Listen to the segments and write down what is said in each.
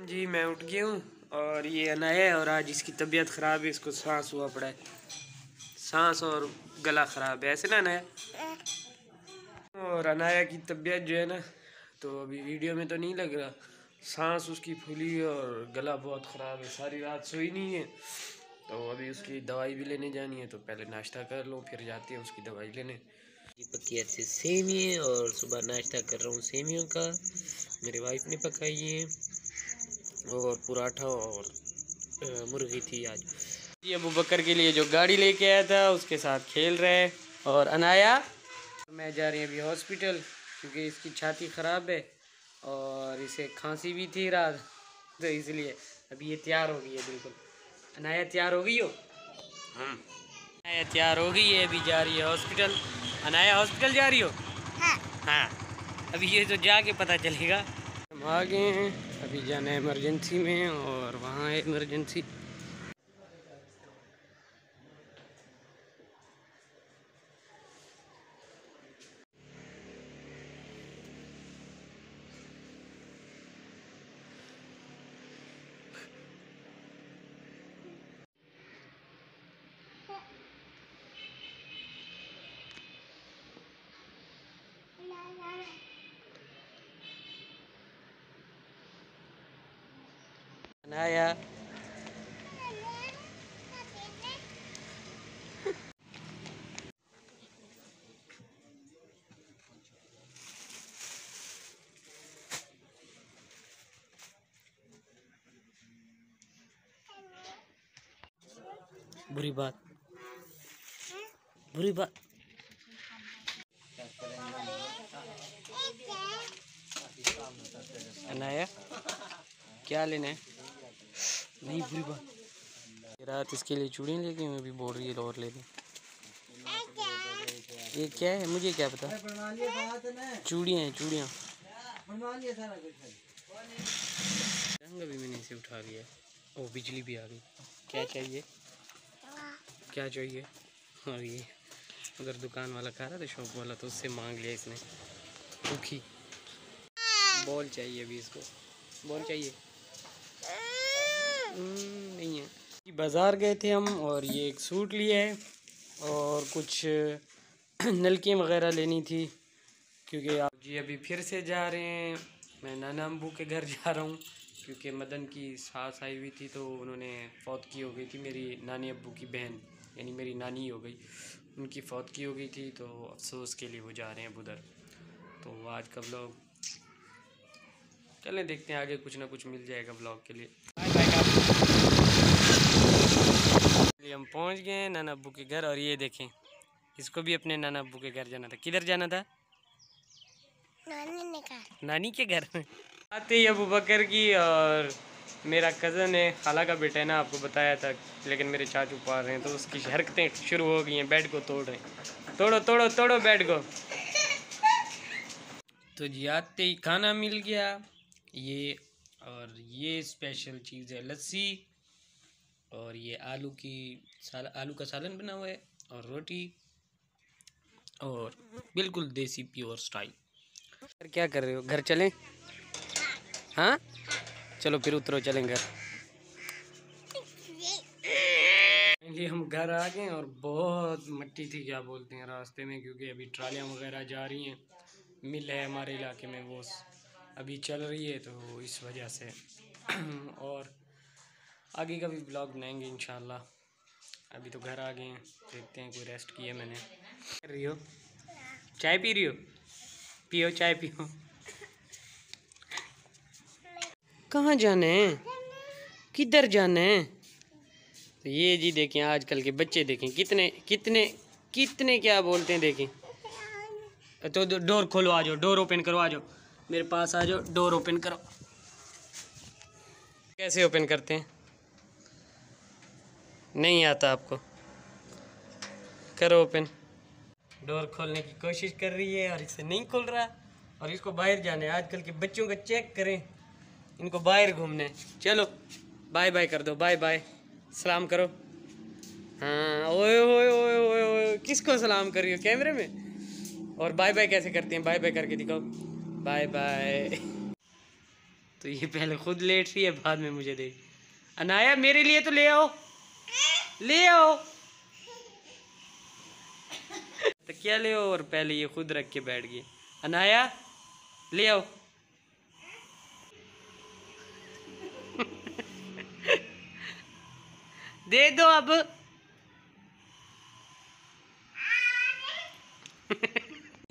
जी मैं उठ गया हूँ और ये अनाया है और आज इसकी तबीयत ख़राब है, इसको सांस हुआ पड़ा है, सांस और गला ख़राब है ऐसे ना अनाया। और अनाया की तबीयत जो है ना, तो अभी वीडियो में तो नहीं लग रहा, सांस उसकी फूली और गला बहुत ख़राब है, सारी रात सोई नहीं है। तो अभी उसकी दवाई भी लेने जानी है, तो पहले नाश्ता कर लो फिर जाते हैं उसकी दवाई लेने। पकी अच्छे सेमिए और सुबह नाश्ता कर रहा हूँ सेमियों का, मेरी वाइफ ने पकाई है और पराठा और मुर्गी थी आज। ये अबू बकर के लिए जो गाड़ी लेके आया था उसके साथ खेल रहे हैं। और अनाया मैं जा रही हूँ अभी हॉस्पिटल क्योंकि इसकी छाती ख़राब है और इसे खांसी भी थी रात, तो इसलिए अभी ये तैयार हो गई है बिल्कुल। अनाया तैयार हो गई हो? अनाया तैयार हो गई है, अभी जा रही है हॉस्पिटल। अनाया हॉस्पिटल जा रही हो? हाँ अभी ये तो जाके पता चलेगा। हम आ गए हैं, अभी जाना है इमरजेंसी में और वहाँ है इमरजेंसी। अनाया बुरी बात, बुरी बात। अनाया क्या लेना है? नहीं बुरी बात। रात इसके लिए चूड़ियाँ लेके मैं भी बोल रही है और ले लें। ये क्या है मुझे क्या पता। चूड़ियाँ हैं चूड़ियाँ। रंग भी मैंने इसे उठा लिया। ओ बिजली भी आ गई। क्या चाहिए? क्या चाहिए? और ये उधर दुकान वाला खा रहा था, शॉप वाला, तो उससे मांग लिया इसने दुखी। बॉल चाहिए अभी इसको, बॉल चाहिए। नहीं है। बाज़ार गए थे हम और ये एक सूट लिया है और कुछ नलकियाँ वगैरह लेनी थी क्योंकि आप जी अभी फिर से जा रहे हैं। मैं नाना अम्बू के घर जा रहा हूँ क्योंकि मदन की सास आई हुई थी तो उन्होंने फौत की हो गई थी। मेरी नानी अब्बू की बहन यानी मेरी नानी हो गई, उनकी फौत की हो गई थी, तो अफसोस के लिए वो जा रहे हैं उधर। तो आज का ब्लॉग चलें देखते हैं, आगे कुछ ना कुछ मिल जाएगा ब्लॉग के लिए। Bye bye. हम पहुंच गए हैं नाना अब्बू के घर और ये देखें, इसको भी अपने नाना अब्बू के घर जाना था। किधर जाना था? नानी के घर। आते ही अबू बकर की और मेरा कज़न है, खाला का बेटा है ना, आपको बताया था, लेकिन मेरे चाचू पाल रहे हैं तो उसकी हरकतें शुरू हो गई हैं, बेड को तोड़ रहे हैं। तोड़ो तोड़ो तोड़ो बेड को। तो जी आते ही खाना मिल गया ये, और ये स्पेशल चीज़ है लस्सी, और ये आलू का सालन बना हुआ है और रोटी, और बिल्कुल देसी प्योर स्टाइल। क्या कर रहे हो? घर चलें? हाँ चलो फिर उतरो चलें घर। ये हम घर आ गए और बहुत मट्टी थी क्या बोलते हैं रास्ते में, क्योंकि अभी ट्रालियाँ वगैरह जा रही हैं, मिल है हमारे इलाके में वो अभी चल रही है तो इस वजह से। और आगे का भी ब्लॉग बनाएंगे इंशाल्लाह। अभी तो घर आ गए हैं, देखते हैं, कोई रेस्ट किया मैंने। कर रही हो? चाय पी रही हो? पियो चाय पियो। कहाँ जाना है? किधर जाना है? तो ये जी देखें आजकल के बच्चे देखें कितने कितने कितने क्या बोलते हैं देखें। तो डोर खोलो, आ जाओ, डोर ओपन करो, आ जाओ मेरे पास, आ जाओ, डोर ओपन करो। कैसे ओपन करते हैं? नहीं आता आपको? करो ओपन। डोर खोलने की कोशिश कर रही है और इससे नहीं खुल रहा, और इसको बाहर जाना है। आजकल के बच्चों का चेक करें, इनको बाहर घूमना है। चलो बाय बाय कर दो, बाय बाय, सलाम करो। हाँ ओए ओए ओए ओए ओए, किसको सलाम कर रही हो? कैमरे में? और बाय बाय कैसे करते हैं? बाय बाय करके दिखाओ, बाय बाय। तो ये पहले खुद लेट रही है, बाद में मुझे दे। अनाया मेरे लिए तो ले आओ, ले आओ तो क्या ले आओ, और पहले ये खुद रख के बैठ गई। अनाया ले आओ दे दो अब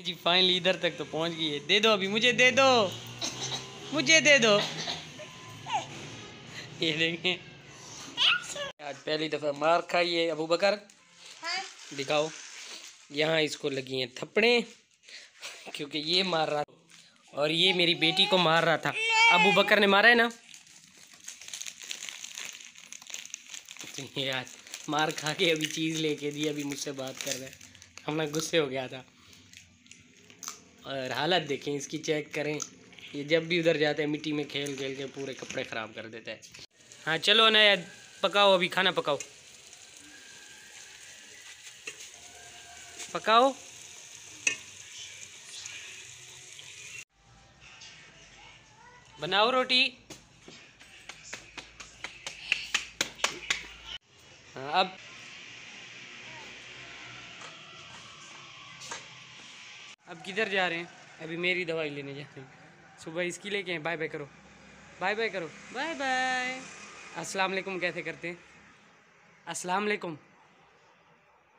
जी फाइनली इधर तक तो पहुंच गई है। दे दो अभी, मुझे दे दो, मुझे दे दो। ये देखें आज पहली दफ़ा मार खाई है अबू बकर। दिखाओ, यहाँ इसको लगी हैं थप्पड़े क्योंकि ये मार रहा था और ये मेरी बेटी को मार रहा था। अबू बकर ने मारा है ना, तो ये आज मार खा के अभी चीज़ लेके दी, अभी मुझसे बात कर रहे हैं। हमने गुस्से हो गया था। और हालत देखें इसकी, चेक करें। ये जब भी उधर जाते हैं मिट्टी में खेल खेल के पूरे कपड़े ख़राब कर देता है। हाँ चलो ना यार, पकाओ अभी, खाना पकाओ, पकाओ। बनाओ रोटी। हाँ अब किधर जा रहे हैं? अभी मेरी दवाई लेने जा रहे हैं। सुबह इसकी लेके हैं। बाय बाय करो, बाय बाय करो, बाय बाय। अस्सलाम वालेकुम कैसे करते हैं? अस्सलाम वालेकुम।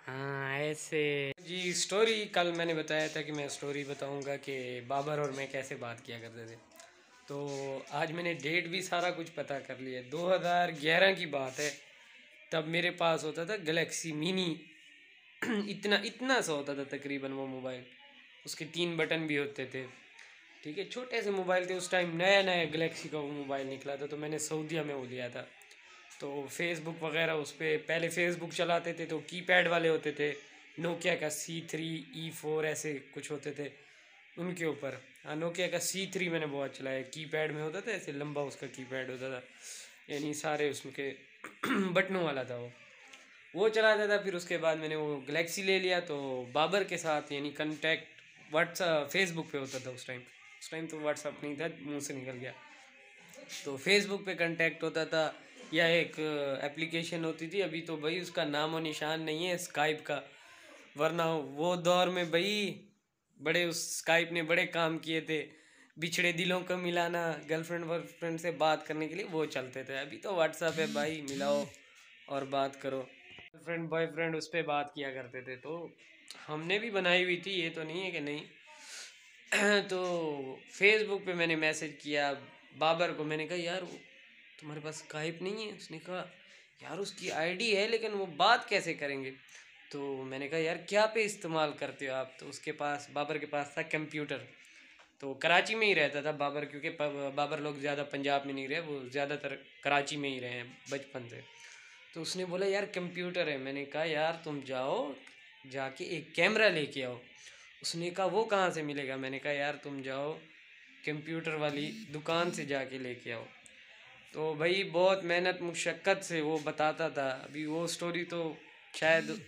हाँ ऐसे जी। स्टोरी कल मैंने बताया था कि मैं स्टोरी बताऊंगा कि बाबर और मैं कैसे बात किया करते थे। तो आज मैंने डेट भी सारा कुछ पता कर लिया। 2011 की बात है। तब मेरे पास होता था गैलेक्सी मिनी इतना इतना सा होता था तकरीबन वो मोबाइल। उसके 3 बटन भी होते थे। ठीक है, छोटे से मोबाइल थे उस टाइम। नया नया गैलेक्सी का वो मोबाइल निकला था, तो मैंने सऊदीया में वो लिया था। तो फेसबुक वगैरह उस पर पहले फेसबुक चलाते थे तो कीपैड वाले होते थे। नोकिया का C3E4 ऐसे कुछ होते थे उनके ऊपर। हाँ, नोकिया का C3 मैंने बहुत चलाया। कीपैड में होता था ऐसे लंबा, उसका कीपैड होता था, यानी सारे उसके बटनों वाला था वो चलाता था। फिर उसके बाद मैंने वो गैलेक्सी ले लिया। तो बाबर के साथ यानी कांटेक्ट व्हाट्सअप फेसबुक पे होता था उस टाइम तो व्हाट्सअप नहीं था, मुंह से निकल गया। तो फेसबुक पे कांटेक्ट होता था, या एक एप्लीकेशन होती थी। अभी तो भाई उसका नाम और निशान नहीं है, स्काइप का। वरना वो दौर में भाई बड़े उस स्काइप ने बड़े काम किए थे। बिछड़े दिलों को मिलाना, गर्लफ्रेंड वर्लफ्रेंड से बात करने के लिए वो चलते थे। अभी तो व्हाट्सअप है भाई, मिलाओ और बात करो। गर्लफ्रेंड बॉयफ्रेंड उस पर बात किया करते थे। तो हमने भी बनाई हुई थी, ये तो नहीं है कि नहीं। तो फेसबुक पे मैंने मैसेज किया बाबर को। मैंने कहा यार तुम्हारे पास स्काइप नहीं है? उसने कहा यार उसकी आईडी है लेकिन वो बात कैसे करेंगे? तो मैंने कहा यार क्या पे इस्तेमाल करते हो आप? तो उसके पास, बाबर के पास था कंप्यूटर। तो कराची में ही रहता था बाबर, क्योंकि बाबर लोग ज़्यादा पंजाब में नहीं रहे, वो ज़्यादातर कराची में ही रहे हैं बचपन से। तो उसने बोला यार कंप्यूटर है। मैंने कहा यार तुम जाओ जाके एक कैमरा लेके आओ। उसने कहा वो कहाँ से मिलेगा? मैंने कहा यार तुम जाओ कंप्यूटर वाली दुकान से जाके लेके आओ। तो भाई बहुत मेहनत मुशक्क़त से वो बताता था। अभी वो स्टोरी तो शायद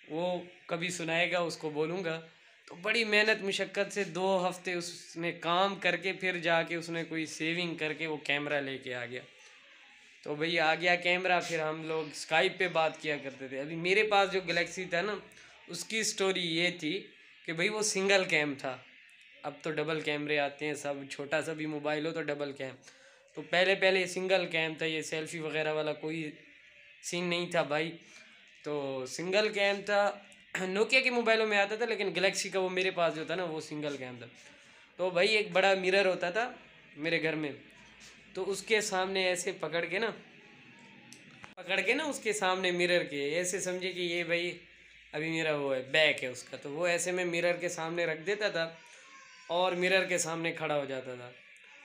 वो कभी सुनाएगा, उसको बोलूँगा। तो बड़ी मेहनत मुशक्क़त से 2 हफ्ते उसने काम करके फिर जाके उसने कोई सेविंग करके वो कैमरा लेके आ गया। तो भाई आ गया कैमरा, फिर हम लोग स्काइप पे बात किया करते थे। अभी मेरे पास जो गैलेक्सी था ना, उसकी स्टोरी ये थी कि भाई वो सिंगल कैम था। अब तो डबल कैमरे आते हैं, सब छोटा सा भी मोबाइल हो तो डबल कैम। तो पहले पहले सिंगल कैम था, ये सेल्फी वगैरह वाला कोई सीन नहीं था भाई। तो सिंगल कैम था। नोकिया के मोबाइलों में आता था, लेकिन गैलेक्सी का वो मेरे पास जो था ना, वो सिंगल कैम था। तो भाई एक बड़ा मिरर होता था मेरे घर में। तो उसके सामने ऐसे पकड़ के ना उसके सामने मिरर के ऐसे समझे कि ये भाई अभी मेरा वो है बैक है उसका। तो वो ऐसे में मिरर के सामने रख देता था और मिरर के सामने खड़ा हो जाता था।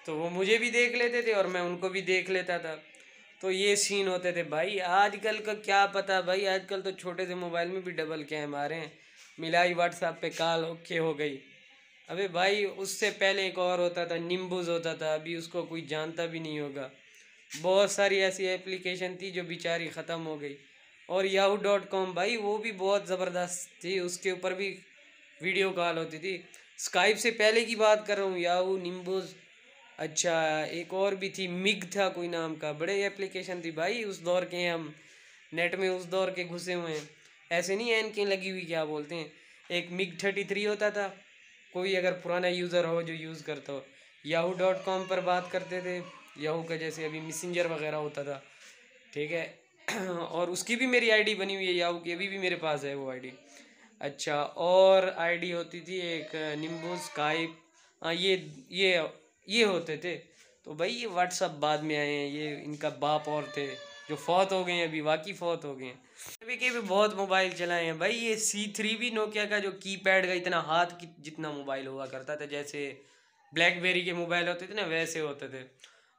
तो वो मुझे भी देख लेते थे और मैं उनको भी देख लेता था। तो ये सीन होते थे भाई। आजकल का क्या पता भाई, आजकल तो छोटे से मोबाइल में भी डबल कैम आ रहे हैं। मिलाई व्हाट्सएप पे कॉल ओके हो गई। अबे भाई उससे पहले एक और होता था, निम्बुज होता था। अभी उसको कोई जानता भी नहीं होगा। बहुत सारी ऐसी एप्लीकेशन थी जो बेचारी ख़त्म हो गई। और yahoo.com भाई वो भी बहुत ज़बरदस्त थी, उसके ऊपर भी वीडियो कॉल होती थी। स्काइप से पहले की बात कर रहा हूँ, याहू, निम्बुज, अच्छा, एक और भी थी, मिग था कोई नाम का, बड़े एप्लीकेशन थी भाई उस दौर के हैं हम, नेट में उस दौर के घुसे हुए हैं। ऐसे नहीं एन के लगी हुई क्या बोलते हैं। एक मिग 33 होता था, कोई अगर पुराना यूज़र हो जो यूज़ करता हो, yahoo.com पर बात करते थे। याहू का जैसे अभी मैसेंजर वगैरह होता था, ठीक है। और उसकी भी मेरी आईडी बनी हुई है याहू की, अभी भी मेरे पास है वो आईडी। अच्छा, और आईडी होती थी एक निम्बू स्काइप। हाँ, ये होते थे। तो भाई ये व्हाट्सअप बाद में आए हैं, ये इनका बाप और थे जो फौत हो गए हैं, अभी वाकई फौत हो गए हैं। अभी के भी बहुत मोबाइल चलाए हैं भाई। ये C3 भी नोकिया का जो कीपैड का इतना हाथ की जितना मोबाइल हुआ करता था, जैसे ब्लैकबेरी के मोबाइल होते थे ना वैसे होते थे।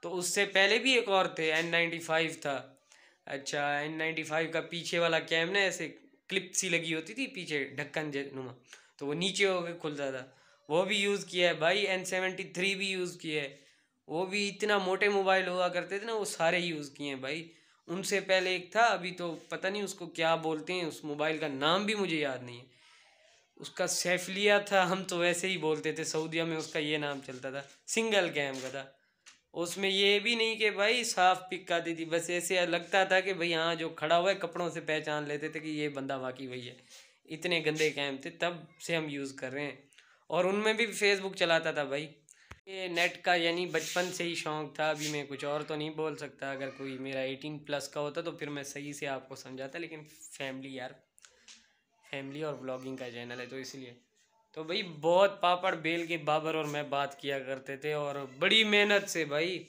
तो उससे पहले भी एक और थे, N95 था। अच्छा, N95 का पीछे वाला कैम ना ऐसे क्लिप सी लगी होती थी पीछे ढक्कन नुमा, तो वो नीचे होकर खुलता था, वो भी यूज़ किया है भाई। N73 भी यूज़ किया है, वो भी इतना मोटे मोबाइल हुआ करते थे ना, वो सारे यूज़ किए हैं भाई। उनसे पहले एक था, अभी तो पता नहीं उसको क्या बोलते हैं, उस मोबाइल का नाम भी मुझे याद नहीं है। उसका सैफलिया था, हम तो वैसे ही बोलते थे, सऊदीया में उसका ये नाम चलता था, सिंगल कैम का था। उसमें ये भी नहीं कि भाई साफ पिक आती थी, बस ऐसे लगता था कि भाई हाँ जो खड़ा हुआ है कपड़ों से पहचान लेते थे कि ये बंदा वाकई वही है। इतने गंदे कैम थे, तब से हम यूज़ कर रहे हैं। और उनमें भी फेसबुक चलाता था भाई। ये नेट का यानी बचपन से ही शौक था। अभी मैं कुछ और तो नहीं बोल सकता, अगर कोई मेरा 18+ का होता तो फिर मैं सही से आपको समझाता, लेकिन फैमिली यार, फैमिली और ब्लॉगिंग का चैनल है तो इसलिए। तो भाई बहुत पापड़ बेल के बाबर और मैं बात किया करते थे, और बड़ी मेहनत से भाई,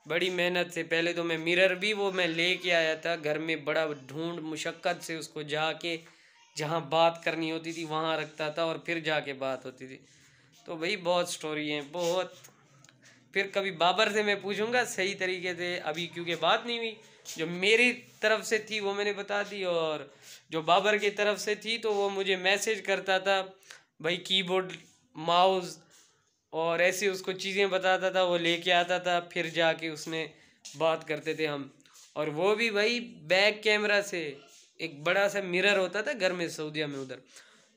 बड़ी मेहनत से। पहले तो मैं मिरर भी वो मैं लेके आया था घर में, बड़ा ढूंढ मुशक्क़त से उसको जाके जहाँ बात करनी होती थी वहाँ रखता था, और फिर जाके बात होती थी। तो भाई बहुत स्टोरी है बहुत। फिर कभी बाबर से मैं पूछूंगा सही तरीके से, अभी क्योंकि बात नहीं हुई। जो मेरी तरफ से थी वो मैंने बता दी, और जो बाबर की तरफ से थी तो वो मुझे मैसेज करता था भाई, कीबोर्ड माउस और ऐसे उसको चीज़ें बताता था, वो लेके आता था, फिर जाके उसने बात करते थे हम। और वो भी भाई बैक कैमरा से, एक बड़ा सा मिरर होता था घर में सऊदीया में उधर,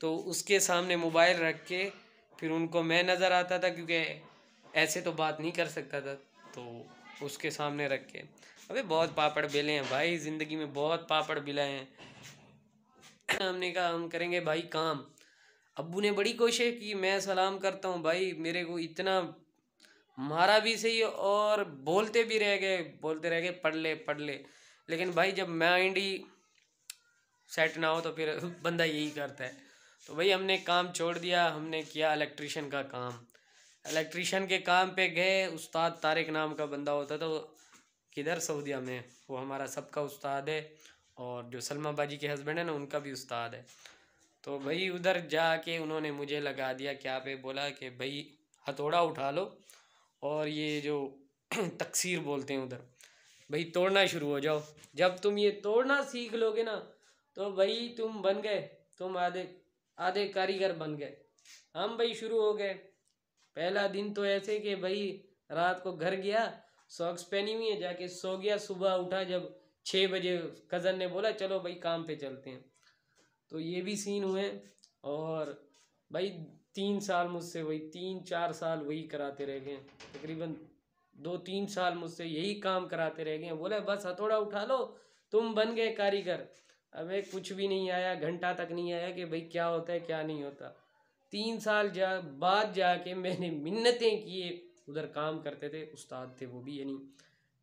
तो उसके सामने मोबाइल रख के फिर उनको मैं नज़र आता था, क्योंकि ऐसे तो बात नहीं कर सकता था, तो उसके सामने रख के। अबे बहुत पापड़ बेले हैं भाई, ज़िंदगी में बहुत पापड़ बिलाए हैं। हमने कहा हम करेंगे भाई काम। अब्बू ने बड़ी कोशिश की, मैं सलाम करता हूँ भाई, मेरे को इतना मारा भी सही और बोलते भी रह गए, बोलते रह गए पढ़ ले पढ़ ले। लेकिन भाई जब माइंड ही सेट ना हो तो फिर बंदा यही करता है। तो भाई हमने काम छोड़ दिया, हमने किया इलेक्ट्रिशियन का काम। इलेक्ट्रिशियन के काम पे गए, उस्ताद तारिक नाम का बंदा होता था वो, किधर सऊदीया में, वो हमारा सबका उस्ताद है, और जो सलमा बाजी के हस्बैंड है ना उनका भी उस्ताद है। तो भाई उधर जाके उन्होंने मुझे लगा दिया क्या पे, बोला कि भाई हथौड़ा उठा लो, और ये जो तकसीर बोलते हैं उधर, भाई तोड़ना शुरू हो जाओ। जब तुम ये तोड़ना सीख लोगे ना तो भाई तुम बन गए, तुम आधे आधे कारीगर बन गए। हम भाई शुरू हो गए। पहला दिन तो ऐसे कि भाई रात को घर गया, सॉक्स पहनी हुई है, जाके सो गया। सुबह उठा जब 6 बजे, कज़न ने बोला चलो भाई काम पे चलते हैं, तो ये भी सीन हुए। और भाई 3 साल मुझसे वही, 3-4 साल वही कराते रह गए, तकरीबन 2-3 साल मुझसे यही काम कराते रह गए। बोले बस हथौड़ा उठा लो, तुम बन गए कारीगर। अबे कुछ भी नहीं आया, घंटा तक नहीं आया कि भाई क्या होता है क्या नहीं होता। 3 साल बाद जाके मैंने मिन्नतें किए। उधर काम करते थे उस्ताद थे वो भी, यानी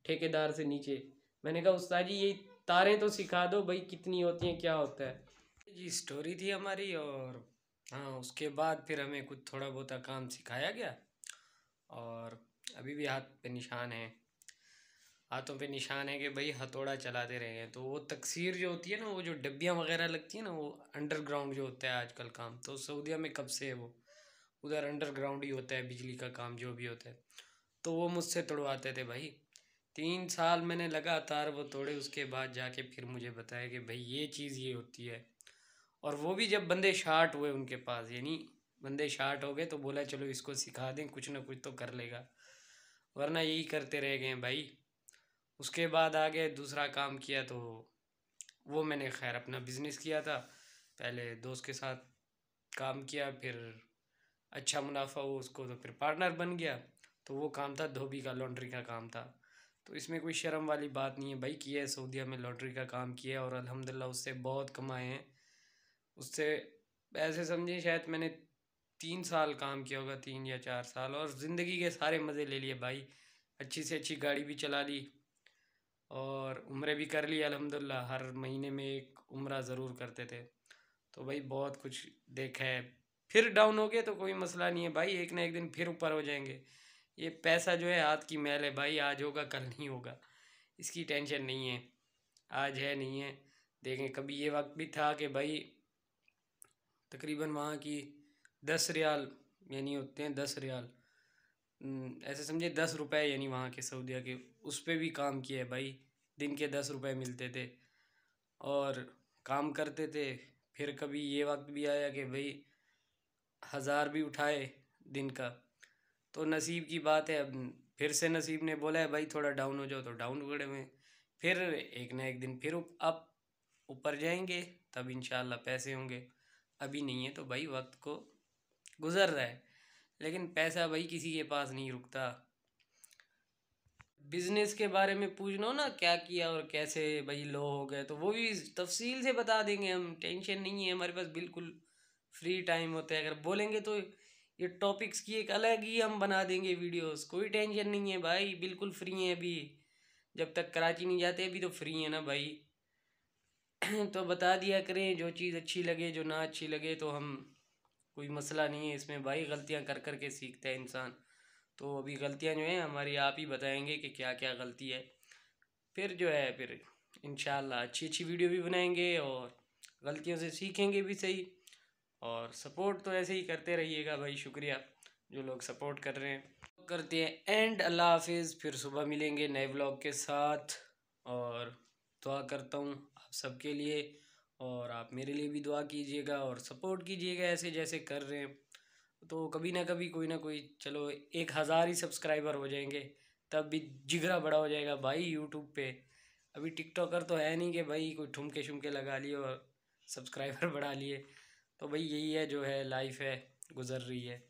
ठेकेदार से नीचे। मैंने कहा उस्ताद जी ये तारें तो सिखा दो भाई, कितनी होती हैं क्या होता है। जी स्टोरी थी हमारी। और हाँ, उसके बाद फिर हमें कुछ थोड़ा बहुत काम सिखाया गया, और अभी भी हाथ पे निशान है, हाथों पे निशान है कि भाई हथौड़ा चलाते रहे हैं। तो वो तकसीर जो होती है ना, वो जो डब्बियाँ वगैरह लगती है ना, वो अंडरग्राउंड जो होता है आजकल काम, तो सऊदीया में कब से है वो, उधर अंडरग्राउंड ही होता है, बिजली का काम जो भी होता है। तो वो मुझसे तोड़वाते थे भाई। 3 साल मैंने लगातार वो तोड़े, उसके बाद जाके फिर मुझे बताया कि भाई ये चीज़ ये होती है। और वो भी जब बंदे शार्ट हुए उनके पास, यानी बंदे शार्ट हो गए, तो बोला चलो इसको सिखा दें, कुछ ना कुछ तो कर लेगा, वरना यही करते रह गए भाई। उसके बाद आगे दूसरा काम किया, तो वो मैंने खैर अपना बिजनेस किया था। पहले दोस्त के साथ काम किया, फिर अच्छा मुनाफा हुआ उसको, तो फिर पार्टनर बन गया। तो वो काम था धोबी का, लॉन्ड्री का काम था। तो इसमें कोई शर्म वाली बात नहीं है भाई, किया है सऊदीया में लॉन्ड्री का काम किया है और अल्हम्दुलिल्लाह उससे बहुत कमाए हैं। उससे ऐसे समझिए शायद मैंने 3 साल काम किया होगा, 3 या 4 साल, और ज़िंदगी के सारे मज़े ले लिए भाई। अच्छी से अच्छी गाड़ी भी चला ली और उम्रे भी कर ली अल्हम्दुलिल्लाह। हर महीने में एक उम्रा ज़रूर करते थे। तो भाई बहुत कुछ देखा है। फिर डाउन हो गए तो कोई मसला नहीं है भाई, एक ना एक दिन फिर ऊपर हो जाएंगे। ये पैसा जो है हाथ की मैल है भाई, आज होगा कल नहीं होगा, इसकी टेंशन नहीं है। आज है नहीं है, देखें। कभी ये वक्त भी था कि भाई तकरीबन वहाँ की 10 रियाल यानी होते हैं 10 रियाल, ऐसे समझिए 10 रुपए यानी वहाँ के सऊदीया के, उस पर भी काम किया है भाई। दिन के 10 रुपए मिलते थे और काम करते थे। फिर कभी ये वक्त भी आया कि भाई 1000 भी उठाए दिन का। तो नसीब की बात है, अब फिर से नसीब ने बोला है भाई थोड़ा डाउन हो जाओ, तो डाउन हो गए में। फिर एक ना एक दिन फिर अप ऊपर जाएंगे, तब इंशाल्लाह पैसे होंगे। अभी नहीं है तो भाई वक्त को गुजर रहा है, लेकिन पैसा भाई किसी के पास नहीं रुकता। बिजनेस के बारे में पूछना हो ना, क्या किया और कैसे भाई लो हो गए, तो वो भी तफसील से बता देंगे हम। टेंशन नहीं है हमारे पास, बिल्कुल फ्री टाइम होता है। अगर बोलेंगे तो ये टॉपिक्स की एक अलग ही हम बना देंगे वीडियोस, कोई टेंशन नहीं है भाई, बिल्कुल फ्री हैं अभी। जब तक कराची नहीं जाते अभी तो फ्री है ना भाई। तो बता दिया करें, जो चीज़ अच्छी लगे जो ना अच्छी लगे तो हम, कोई मसला नहीं है इसमें भाई। गलतियां कर कर के सीखता है इंसान। तो अभी गलतियां जो हैं हमारी, आप ही बताएंगे कि क्या क्या गलती है। फिर जो है फिर इंशाल्लाह अच्छी अच्छी वीडियो भी बनाएंगे और गलतियों से सीखेंगे भी सही। और सपोर्ट तो ऐसे ही करते रहिएगा भाई, शुक्रिया जो लोग सपोर्ट कर रहे हैं। करते हैं एंड अल्लाह हाफिज़, फिर सुबह मिलेंगे नए व्लॉग के साथ। और दुआ करता हूँ आप सबके लिए, और आप मेरे लिए भी दुआ कीजिएगा और सपोर्ट कीजिएगा ऐसे जैसे कर रहे हैं। तो कभी ना कभी कोई ना कोई, चलो 1000 ही सब्सक्राइबर हो जाएंगे तब भी जिगरा बड़ा हो जाएगा भाई यूट्यूब पे। अभी टिकटॉकर तो है नहीं कि भाई कोई ठुमके शुमके लगा लिए और सब्सक्राइबर बढ़ा लिए। तो भाई यही है, जो है लाइफ है, गुजर रही है।